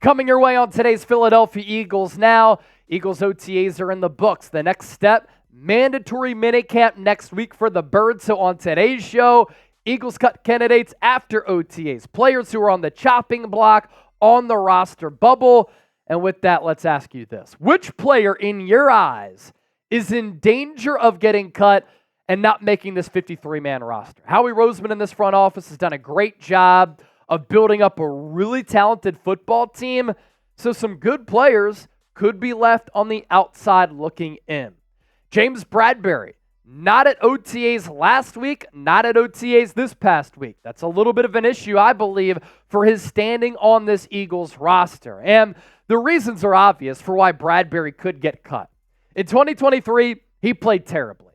Coming your way on today's Philadelphia Eagles Now. Eagles OTAs are in the books. The next step, mandatory minicamp next week for the Birds. So on today's show, Eagles cut candidates after OTAs, players who are on the chopping block, on the roster bubble. And with that, let's ask you this. Which player in your eyes is in danger of getting cut and not making this 53-man roster? Howie Roseman in this front office has done a great job of building up a really talented football team, so some good players could be left on the outside looking in. James Bradberry, not at OTAs last week, not at OTAs this past week. That's a little bit of an issue, I believe, for his standing on this Eagles roster. And the reasons are obvious for why Bradberry could get cut. In 2023, he played terribly.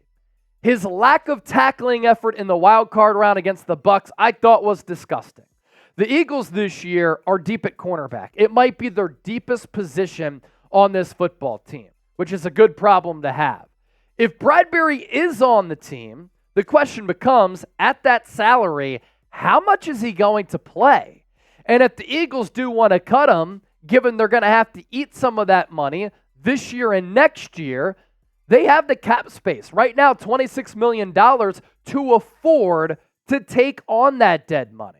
His lack of tackling effort in the wild card round against the Bucs, I thought was disgusting. The Eagles this year are deep at cornerback. It might be their deepest position on this football team, which is a good problem to have. If Bradberry is on the team, the question becomes, at that salary, how much is he going to play? And if the Eagles do want to cut him, given they're going to have to eat some of that money this year and next year, they have the cap space. Right now, $26 million to afford to take on that dead money.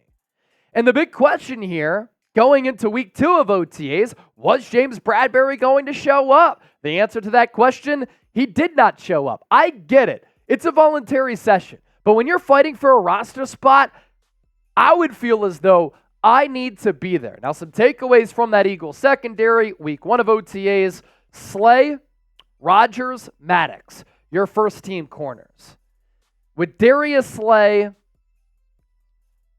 And the big question here, going into week 2 of OTAs, was James Bradberry going to show up? The answer to that question, he did not show up. I get it. It's a voluntary session. But when you're fighting for a roster spot, I would feel as though I need to be there. Now, some takeaways from that Eagles secondary, week 1 of OTAs, Slay, Rodgers, Maddox, your first team corners. With Darius Slay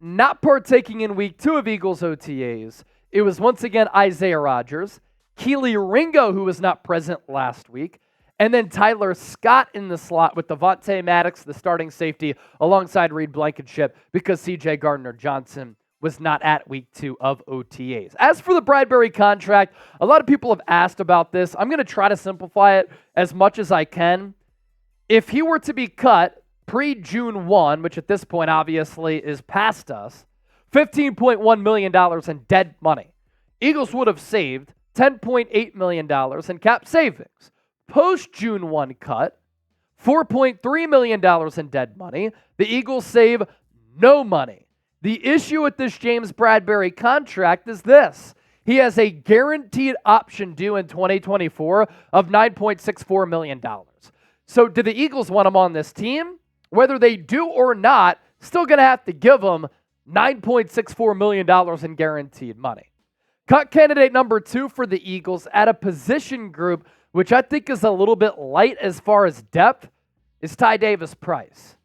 not partaking in week 2 of Eagles OTAs, it was once again Isaiah Rodgers, Keely Ringo, who was not present last week, and then Tyler Scott in the slot with Devontae Maddox, the starting safety, alongside Reed Blankenship, because C.J. Gardner-Johnson was not at week 2 of OTAs. As for the Bradberry contract, a lot of people have asked about this. I'm going to try to simplify it as much as I can. If he were to be cut pre-June 1, which at this point obviously is past us, $15.1 million in dead money. Eagles would have saved $10.8 million in cap savings. Post-June 1 cut, $4.3 million in dead money. The Eagles save no money. The issue with this James Bradberry contract is this. He has a guaranteed option due in 2024 of $9.64 million. So do the Eagles want him on this team? Whether they do or not, still going to have to give him $9.64 million in guaranteed money. Cut candidate number 2 for the Eagles at a position group, which I think is a little bit light as far as depth, is Ty Davis-Price.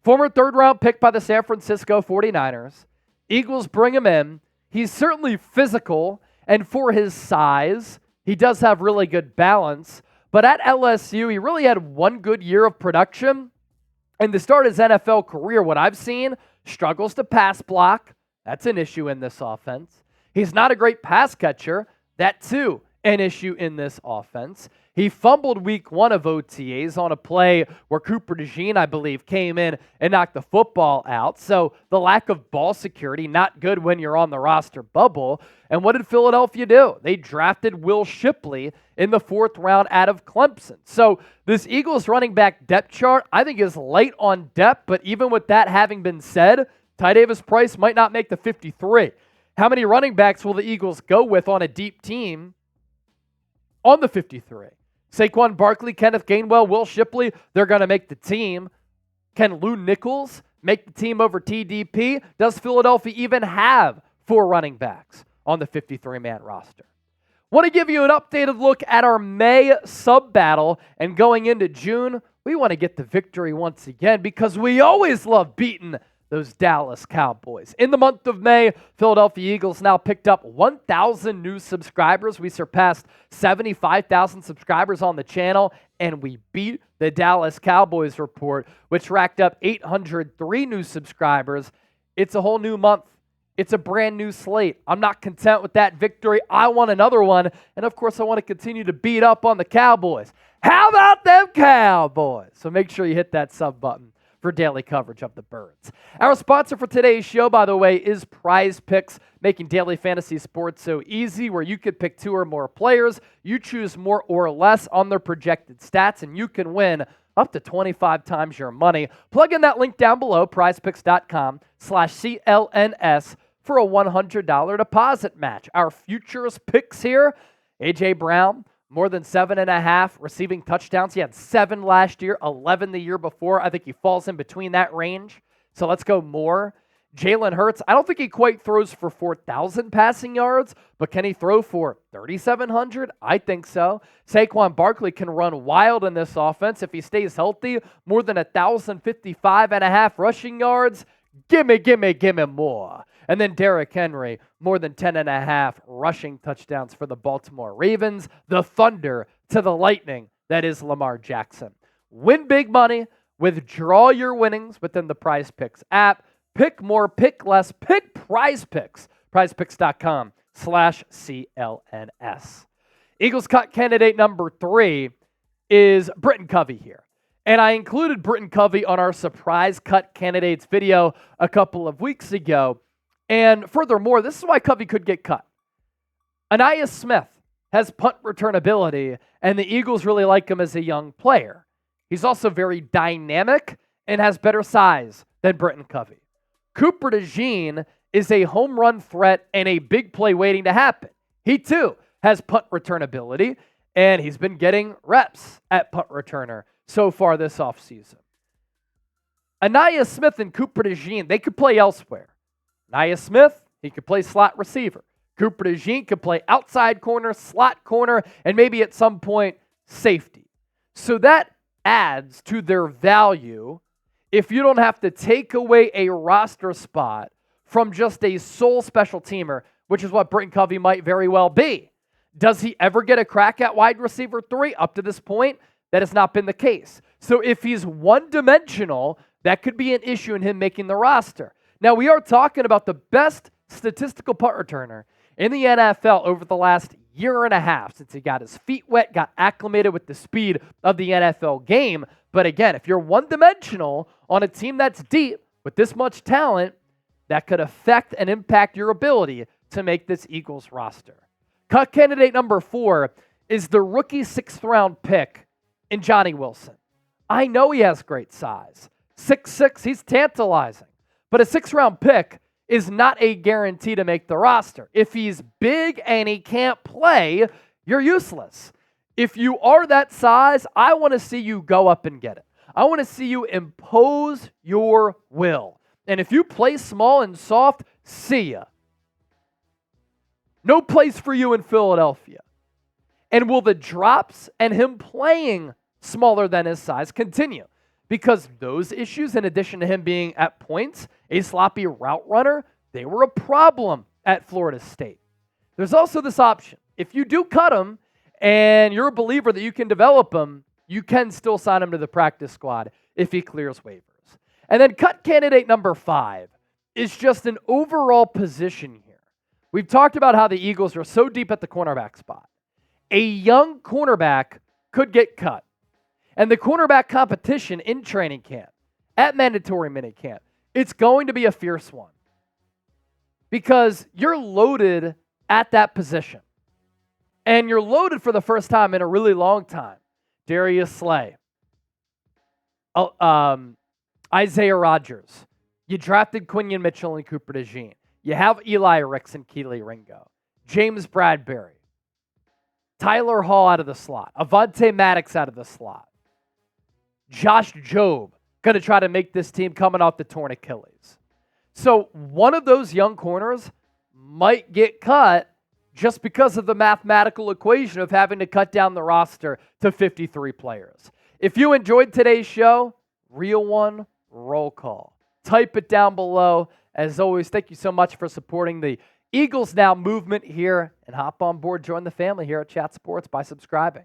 Former third-round pick by the San Francisco 49ers. Eagles bring him in. He's certainly physical, and for his size, he does have really good balance. But at LSU, he really had one good year of production. And to start his NFL career, what I've seen, struggles to pass block. That's an issue in this offense. He's not a great pass catcher. That too, an issue in this offense. He fumbled week 1 of OTAs on a play where Cooper DeJean, I believe, came in and knocked the football out. So the lack of ball security, not good when you're on the roster bubble. And what did Philadelphia do? They drafted Will Shipley in the 4th round out of Clemson. So this Eagles running back depth chart, I think, is light on depth. But even with that having been said, Ty Davis-Price might not make the 53. How many running backs will the Eagles go with on a deep team on the 53? Saquon Barkley, Kenneth Gainwell, Will Shipley, they're going to make the team. Can Lou Nichols make the team over TDP? Does Philadelphia even have 4 running backs on the 53-man roster? Want to give you an updated look at our May sub-battle, and going into June, we want to get the victory once again because we always love beating those Dallas Cowboys. In the month of May, Philadelphia Eagles now picked up 1,000 new subscribers. We surpassed 75,000 subscribers on the channel, and we beat the Dallas Cowboys report, which racked up 803 new subscribers. It's a whole new month. It's a brand new slate. I'm not content with that victory. I want another one, and of course, I want to continue to beat up on the Cowboys. How about them Cowboys? So make sure you hit that sub button. for daily coverage of the Birds. Our sponsor for today's show, by the way, is Prize Picks, making daily fantasy sports so easy, where you could pick 2 or more players. You choose more or less on their projected stats, and you can win up to 25 times your money. Plug in that link down below, prizepicks.com/CLNS, for a $100 deposit match. Our futures picks here: A.J. Brown, more than 7.5 receiving touchdowns. He had 7 last year, 11 the year before. I think he falls in between that range. So let's go more. Jalen Hurts, I don't think he quite throws for 4,000 passing yards, but can he throw for 3,700? I think so. Saquon Barkley can run wild in this offense. If he stays healthy, more than 1,055.5 rushing yards. Gimme more. And then Derrick Henry, more than 10.5 rushing touchdowns for the Baltimore Ravens. The thunder to the lightning that is Lamar Jackson. Win big money. Withdraw your winnings within the Prize Picks app. Pick more, pick less, pick Prize Picks. PrizePicks.com/CLNS. Eagles cut candidate number 3 is Britton Covey here. And I included Britton Covey on our surprise cut candidates video a couple of weeks ago. And furthermore, this is why Covey could get cut. Ainias Smith has punt return ability, and the Eagles really like him as a young player. He's also very dynamic and has better size than Britton Covey. Cooper DeJean is a home run threat and a big play waiting to happen. He too has punt return ability, and he's been getting reps at punt returner so far this offseason. Ainias Smith and Cooper DeJean, they could play elsewhere. Ainias Smith, he could play slot receiver. Cooper DeJean could play outside corner, slot corner, and maybe at some point safety. So that adds to their value if you don't have to take away a roster spot from just a sole special teamer, which is what Britton Covey might very well be. Does he ever get a crack at wide receiver 3? Up to this point, that has not been the case. So if he's one-dimensional, that could be an issue in him making the roster. Now, we are talking about the best statistical punt returner in the NFL over the last year and a half since he got his feet wet, got acclimated with the speed of the NFL game. But again, if you're one-dimensional on a team that's deep with this much talent, that could affect and impact your ability to make this Eagles roster. Cut candidate number 4 is the rookie 6th-round pick in Johnny Wilson. I know he has great size. 6'6", he's tantalizing. But a 6th-round pick is not a guarantee to make the roster. If he's big and he can't play, you're useless. If you are that size, I want to see you go up and get it. I want to see you impose your will. And if you play small and soft, see ya. No place for you in Philadelphia. And will the drops and him playing smaller than his size continue? Because those issues, in addition to him being at points a sloppy route runner, they were a problem at Florida State. There's also this option. If you do cut him and you're a believer that you can develop him, you can still sign him to the practice squad if he clears waivers. And then cut candidate number 5 is just an overall position here. We've talked about how the Eagles are so deep at the cornerback spot. A young cornerback could get cut. And the cornerback competition in training camp, at mandatory minicamp, it's going to be a fierce one. Because you're loaded at that position. And you're loaded for the first time in a really long time. Darius Slay. Isaiah Rodgers. You drafted Quinion Mitchell and Cooper DeJean. You have Eli Ricks and Kelee Ringo. James Bradberry. Tyler Hall out of the slot. Avonte Maddox out of the slot. Josh Jobe going to try to make this team coming off the torn Achilles. So one of those young corners might get cut just because of the mathematical equation of having to cut down the roster to 53 players. If you enjoyed today's show, Real One roll call. Type it down below. As always, thank you so much for supporting the Eagles Now movement here, and hop on board, join the family here at Chat Sports by subscribing.